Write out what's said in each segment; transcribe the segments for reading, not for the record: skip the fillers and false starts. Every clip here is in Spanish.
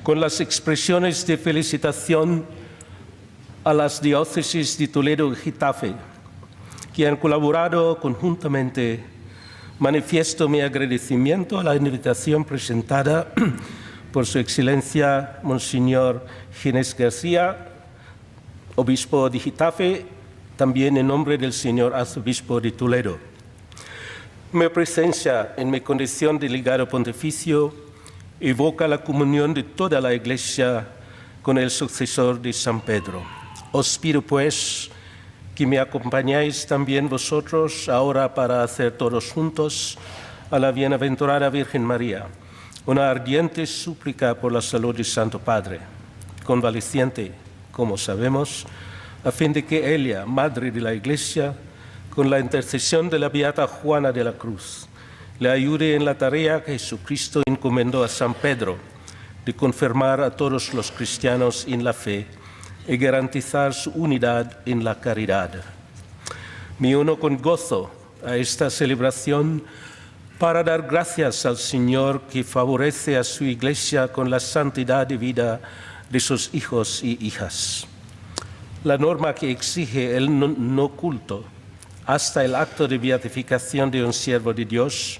con las expresiones de felicitación a las diócesis de Toledo y Getafe, que han colaborado conjuntamente, manifiesto mi agradecimiento a la invitación presentada por Su Excelencia Monseñor Ginés García, Obispo de Getafe, también en nombre del Señor Arzobispo de Toledo. Mi presencia en mi condición de legado pontificio evoca la comunión de toda la Iglesia con el sucesor de San Pedro. Os pido, pues, que me acompañéis también vosotros ahora para hacer todos juntos a la bienaventurada Virgen María una ardiente súplica por la salud del Santo Padre, convaleciente, como sabemos, a fin de que ella, Madre de la Iglesia, con la intercesión de la Beata Juana de la Cruz, le ayude en la tarea que Jesucristo encomendó a San Pedro de confirmar a todos los cristianos en la fe y garantizar su unidad en la caridad. Me uno con gozo a esta celebración para dar gracias al Señor que favorece a su Iglesia con la santidad de vida de sus hijos y hijas. La norma que exige el no culto hasta el acto de beatificación de un siervo de Dios,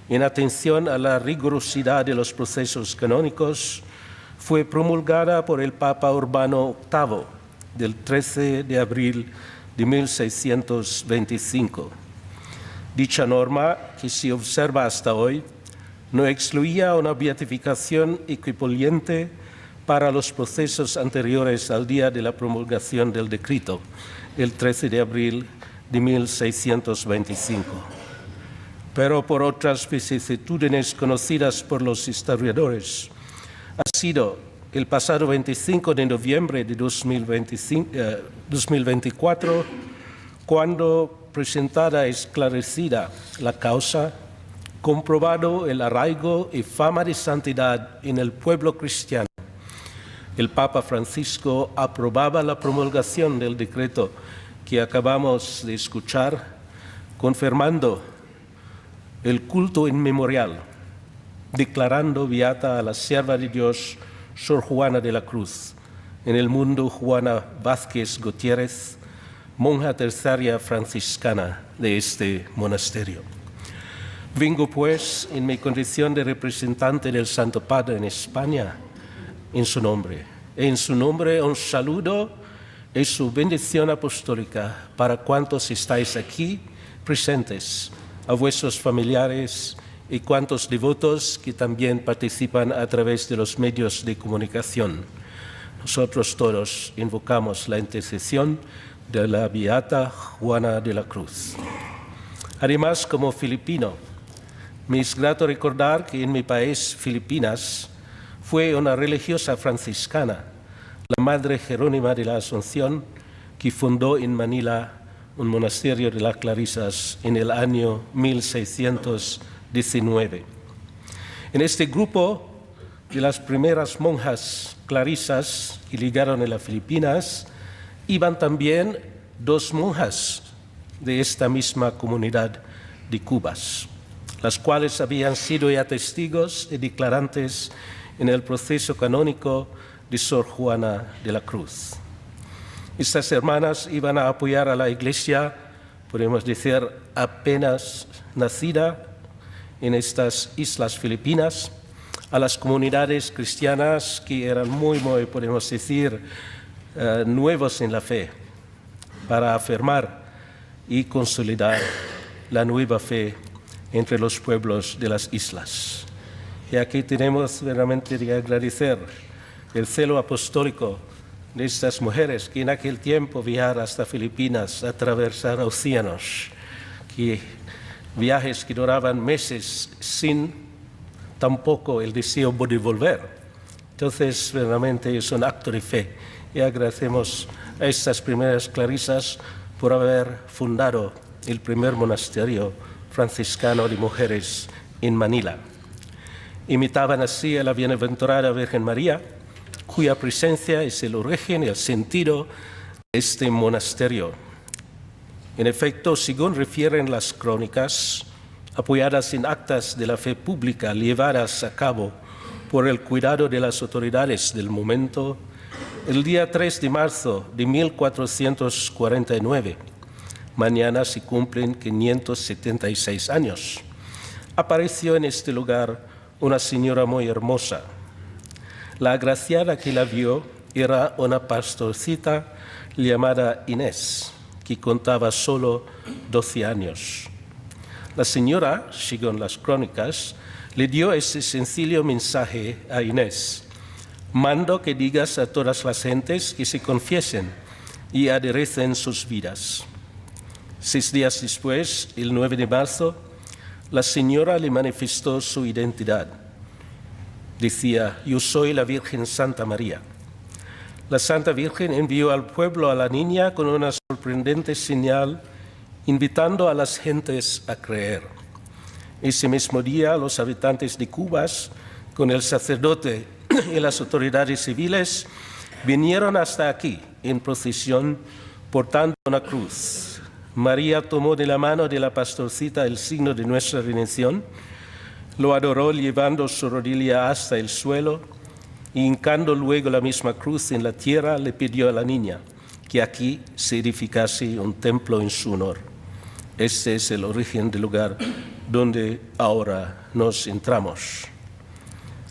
en atención a la rigurosidad de los procesos canónicos, fue promulgada por el Papa Urbano VIII del 13 de abril de 1625. Dicha norma, que se observa hasta hoy, no excluía una beatificación equivalente para los procesos anteriores al día de la promulgación del decreto, el 13 de abril de 1625. Pero por otras vicisitudes conocidas por los historiadores, ha sido el pasado 25 de noviembre de 2024 cuando, presentada y esclarecida la causa, comprobado el arraigo y fama de santidad en el pueblo cristiano, el Papa Francisco aprobaba la promulgación del decreto que acabamos de escuchar, confirmando el culto inmemorial, declarando beata a la sierva de Dios, Sor Juana de la Cruz, en el mundo Juana Vázquez Gutiérrez, monja terciaria franciscana de este monasterio. Vengo, pues, en mi condición de representante del Santo Padre en España, en su nombre. En su nombre un saludo y su bendición apostólica para cuantos estáis aquí presentes, a vuestros familiares y cuantos devotos que también participan a través de los medios de comunicación. Nosotros todos invocamos la intercesión de la Beata Juana de la Cruz. Además, como filipino, me es grato recordar que en mi país, Filipinas, fue una religiosa franciscana, la Madre Jerónima de la Asunción, que fundó en Manila un monasterio de las Clarisas en el año 1619. En este grupo de las primeras monjas clarisas que llegaron a las Filipinas, iban también dos monjas de esta misma comunidad de Cubas, las cuales habían sido ya testigos y declarantes en el proceso canónico de Sor Juana de la Cruz. Estas hermanas iban a apoyar a la Iglesia, podemos decir, apenas nacida en estas islas filipinas, a las comunidades cristianas que eran muy, podemos decir, nuevos en la fe, para afirmar y consolidar la nueva fe entre los pueblos de las islas. Y aquí tenemos verdaderamente que agradecer el celo apostólico de estas mujeres que en aquel tiempo viajaron hasta Filipinas, atravesar océanos, viajes que duraban meses sin tampoco el deseo de volver. Entonces, verdaderamente es un acto de fe y agradecemos a estas primeras clarisas por haber fundado el primer monasterio franciscano de mujeres en Manila. Imitaban así a la bienaventurada Virgen María, cuya presencia es el origen y el sentido de este monasterio. En efecto, según refieren las crónicas, apoyadas en actas de la fe pública llevadas a cabo por el cuidado de las autoridades del momento, el día 3 de marzo de 1449, mañana se cumplen 576 años, apareció en este lugar una señora muy hermosa. La agraciada que la vio era una pastorcita llamada Inés, que contaba solo 12 años. La señora, según las crónicas, le dio ese sencillo mensaje a Inés: mando que digas a todas las gentes que se confiesen y aderecen sus vidas. 6 días después, el 9 de marzo, la señora le manifestó su identidad. Decía: yo soy la Virgen Santa María. La Santa Virgen envió al pueblo a la niña con una sorprendente señal, invitando a las gentes a creer. Ese mismo día, los habitantes de Cuba, con el sacerdote y las autoridades civiles, vinieron hasta aquí en procesión portando una cruz. María tomó de la mano de la pastorcita el signo de nuestra redención, lo adoró llevando su rodilla hasta el suelo y hincando luego la misma cruz en la tierra, le pidió a la niña que aquí se edificase un templo en su honor. Este es el origen del lugar donde ahora nos entramos.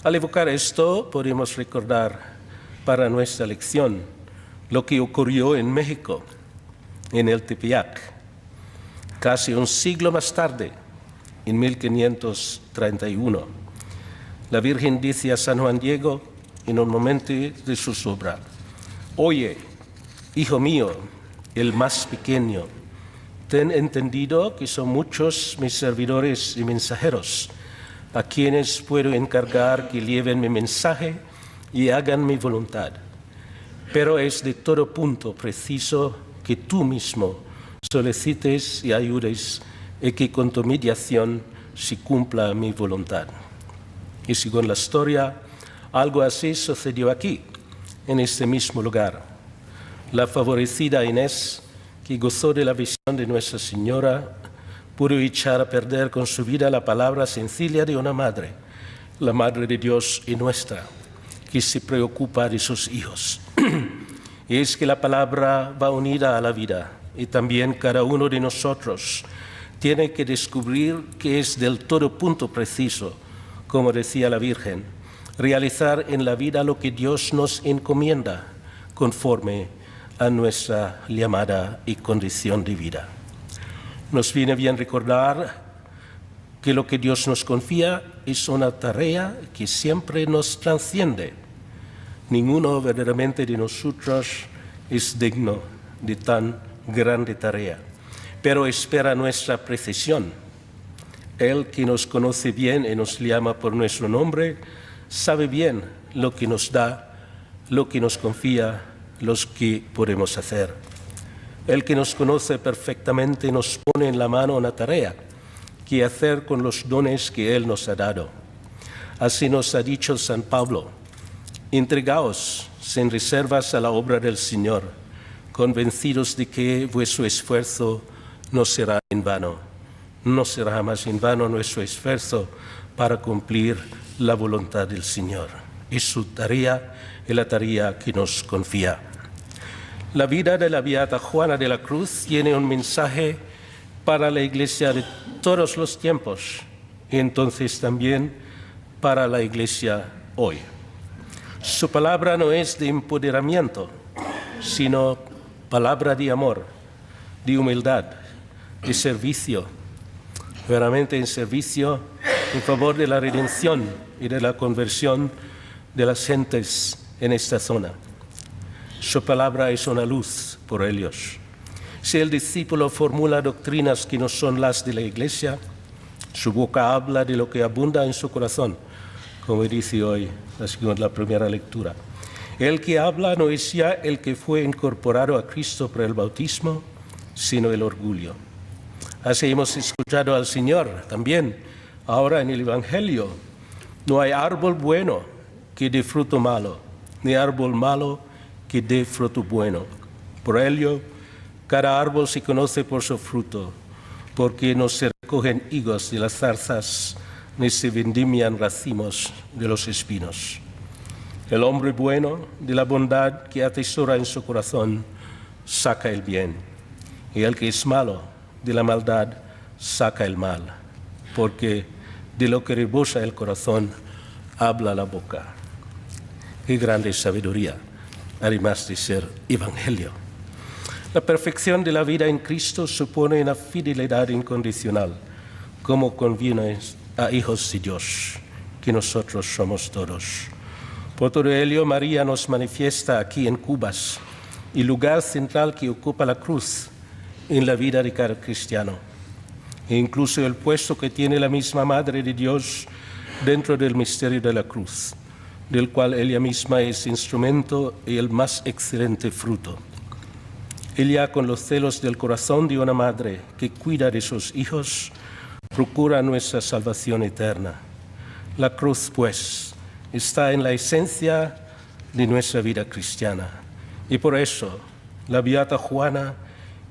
Al evocar esto, podemos recordar para nuestra lección lo que ocurrió en México, en el Tepeyac. Casi un siglo más tarde, en 1531, la Virgen dice a San Juan Diego, en un momento de su obra: oye, hijo mío, el más pequeño, ten entendido que son muchos mis servidores y mensajeros, a quienes puedo encargar que lleven mi mensaje y hagan mi voluntad. Pero es de todo punto preciso que tú mismo solicites y ayudes y que con tu mediación se cumpla mi voluntad. Y según la historia, algo así sucedió aquí, en este mismo lugar. La favorecida Inés, que gozó de la visión de Nuestra Señora, pudo echar a perder con su vida la palabra sencilla de una madre, la Madre de Dios y nuestra, que se preocupa de sus hijos. Y es que la palabra va unida a la vida, y también cada uno de nosotros tiene que descubrir que es del todo punto preciso, como decía la Virgen, realizar en la vida lo que Dios nos encomienda conforme a nuestra llamada y condición de vida. Nos viene bien recordar que lo que Dios nos confía es una tarea que siempre nos trasciende. Ninguno verdaderamente de nosotros es digno de tan grande tarea, pero espera nuestra precisión. Él, que nos conoce bien y nos llama por nuestro nombre, sabe bien lo que nos da, lo que nos confía, lo que podemos hacer. El que nos conoce perfectamente nos pone en la mano una tarea que hacer con los dones que Él nos ha dado. Así nos ha dicho San Pablo: entregaos sin reservas a la obra del Señor, convencidos de que vuestro esfuerzo no será en vano. No será jamás en vano nuestro esfuerzo para cumplir la voluntad del Señor. Es su tarea y la tarea que nos confía. La vida de la Beata Juana de la Cruz tiene un mensaje para la Iglesia de todos los tiempos y entonces también para la Iglesia hoy. Su palabra no es de empoderamiento, sino palabra de amor, de humildad, de servicio, verdaderamente en servicio en favor de la redención y de la conversión de las gentes en esta zona. Su palabra es una luz por ellos. Si el discípulo formula doctrinas que no son las de la Iglesia, su boca habla de lo que abunda en su corazón, como dice hoy la primera lectura. El que habla no es ya el que fue incorporado a Cristo por el bautismo, sino el orgullo. Así hemos escuchado al Señor también ahora en el Evangelio. No hay árbol bueno que dé fruto malo, ni árbol malo que dé fruto bueno. Por ello, cada árbol se conoce por su fruto, porque no se recogen higos de las zarzas, ni se vendimian racimos de los espinos. El hombre bueno, de la bondad que atesora en su corazón, saca el bien. Y el que es malo, de la maldad, saca el mal. Porque de lo que rebosa el corazón, habla la boca. Qué grande sabiduría, además de ser evangelio. La perfección de la vida en Cristo supone una fidelidad incondicional, como conviene a hijos de Dios, que nosotros somos todos. Por todo ello, María nos manifiesta aquí en Cubas el lugar central que ocupa la cruz en la vida de cada cristiano, e incluso el puesto que tiene la misma Madre de Dios dentro del misterio de la cruz, del cual ella misma es instrumento y el más excelente fruto. Ella, con los celos del corazón de una madre que cuida de sus hijos, procura nuestra salvación eterna. La cruz, pues, está en la esencia de nuestra vida cristiana. Y por eso, la Beata Juana,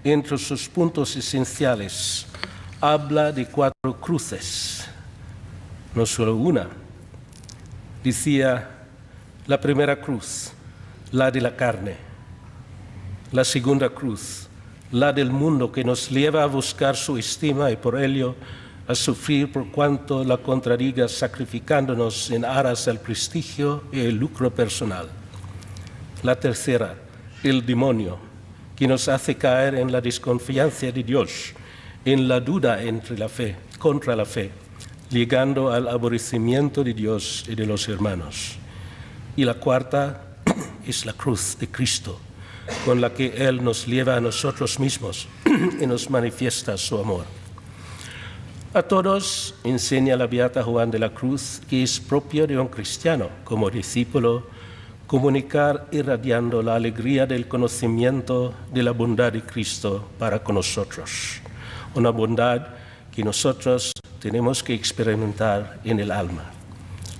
entre sus puntos esenciales, habla de 4 cruces, no solo una. Decía, la primera cruz, la de la carne. La segunda cruz, la del mundo que nos lleva a buscar su estima y por ello a sufrir por cuanto la contradiga, sacrificándonos en aras al prestigio y el lucro personal. La tercera, el demonio, que nos hace caer en la desconfianza de Dios, en la duda contra la fe, llegando al aborrecimiento de Dios y de los hermanos. Y la cuarta es la cruz de Cristo, con la que Él nos lleva a nosotros mismos y nos manifiesta su amor. A todos enseña la Beata Juana de la Cruz que es propio de un cristiano, como discípulo, comunicar irradiando la alegría del conocimiento de la bondad de Cristo para con nosotros, una bondad que nosotros tenemos que experimentar en el alma.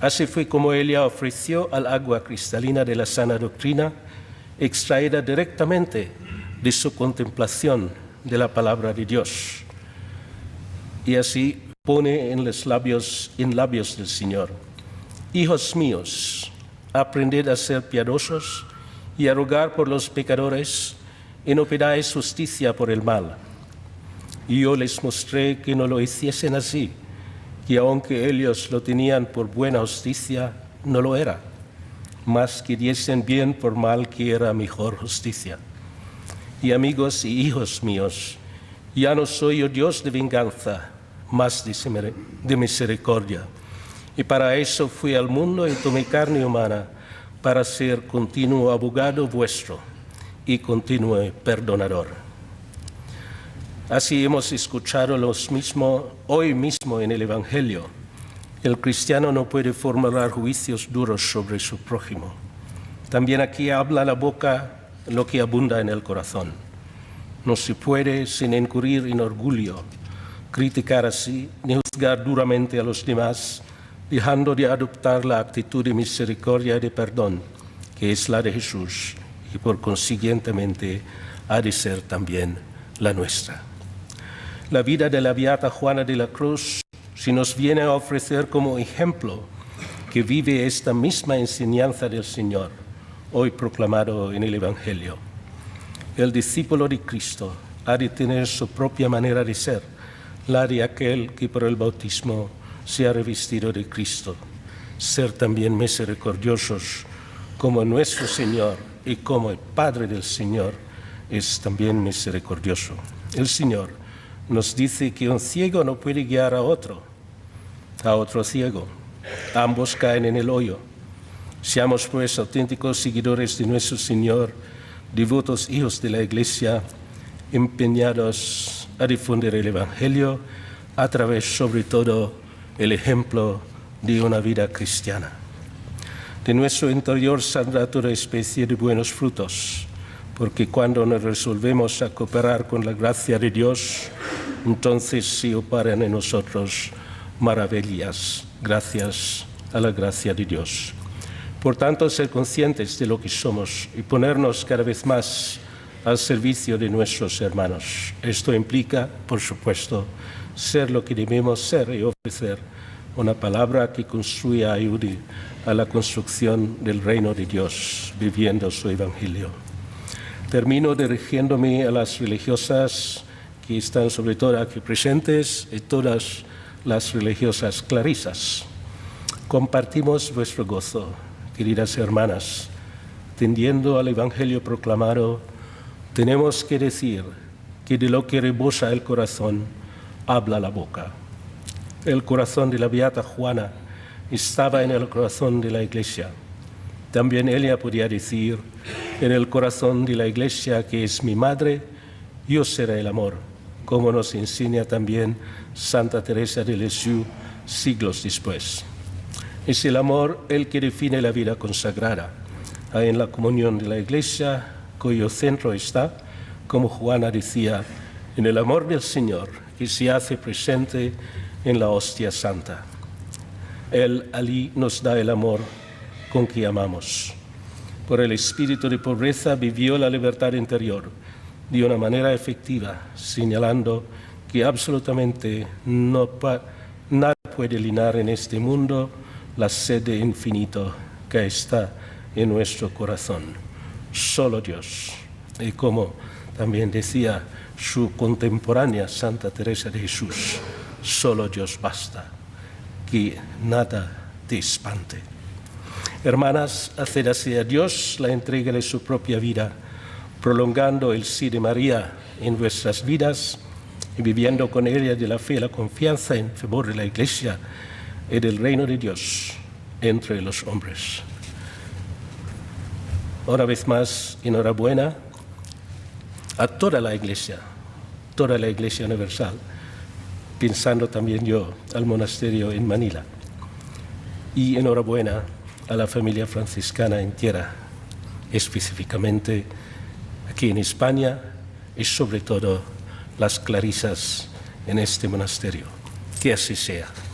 Así fue como ella ofreció al agua cristalina de la sana doctrina, extraída directamente de su contemplación de la palabra de Dios. Y así pone en labios del Señor: hijos míos, aprended a ser piadosos y a rogar por los pecadores, y no pidáis justicia por el mal. Y yo les mostré que no lo hiciesen así, que aunque ellos lo tenían por buena justicia, no lo era, mas que diesen bien por mal, que era mejor justicia. Y amigos y hijos míos, ya no soy yo Dios de venganza, mas de misericordia. Y para eso fui al mundo y tomé carne humana, para ser continuo abogado vuestro y continuo perdonador. Así hemos escuchado hoy mismo en el Evangelio. El cristiano no puede formular juicios duros sobre su prójimo. También aquí habla la boca lo que abunda en el corazón. No se puede, sin incurrir en orgullo, criticar así ni juzgar duramente a los demás, dejando de adoptar la actitud de misericordia y de perdón, que es la de Jesús, y por consiguientemente ha de ser también la nuestra. La vida de la Beata Juana de la Cruz se nos viene a ofrecer como ejemplo que vive esta misma enseñanza del Señor, hoy proclamado en el Evangelio. El discípulo de Cristo ha de tener su propia manera de ser, la de aquel que por el bautismo se ha revestido de Cristo. Ser también misericordiosos, como nuestro Señor y como el Padre del Señor es también misericordioso. El Señor nos dice que un ciego no puede guiar a otro ciego. Ambos caen en el hoyo. Seamos pues auténticos seguidores de nuestro Señor, devotos hijos de la Iglesia, empeñados a difundir el Evangelio a través, sobre todo, el ejemplo de una vida cristiana. De nuestro interior saldrá toda especie de buenos frutos, porque cuando nos resolvemos a cooperar con la gracia de Dios, entonces se operan en nosotros maravillas, gracias a la gracia de Dios. Por tanto, ser conscientes de lo que somos y ponernos cada vez más al servicio de nuestros hermanos. Esto implica, por supuesto, ser lo que debemos ser y ofrecer una palabra que construya y ayude a la construcción del reino de Dios, viviendo su evangelio. Termino dirigiéndome a las religiosas que están sobre todo aquí presentes y todas las religiosas clarisas. Compartimos vuestro gozo, queridas hermanas. Tendiendo al evangelio proclamado, tenemos que decir que de lo que rebosa el corazón, habla la boca. El corazón de la beata Juana estaba en el corazón de la Iglesia. También ella podía decir, en el corazón de la Iglesia, que es mi madre, yo seré el amor, como nos enseña también Santa Teresa de Lisieux siglos después. Es el amor el que define la vida consagrada. En la comunión de la Iglesia, cuyo centro está, como Juana decía, en el amor del Señor, que se hace presente en la hostia santa. Él allí nos da el amor con que amamos. Por el espíritu de pobreza vivió la libertad interior de una manera efectiva, señalando que absolutamente nada puede llenar en este mundo la sed de infinito que está en nuestro corazón. Solo Dios. Y como también decía su contemporánea Santa Teresa de Jesús, solo Dios basta, que nada te espante. Hermanas, haced así a Dios la entrega de su propia vida, prolongando el sí de María en vuestras vidas y viviendo con ella de la fe y la confianza en favor de la Iglesia y del reino de Dios entre los hombres. Una vez más, enhorabuena a toda la Iglesia universal, pensando también yo al monasterio en Manila. Y enhorabuena a la familia franciscana entera, específicamente aquí en España y sobre todo las clarisas en este monasterio. Que así sea.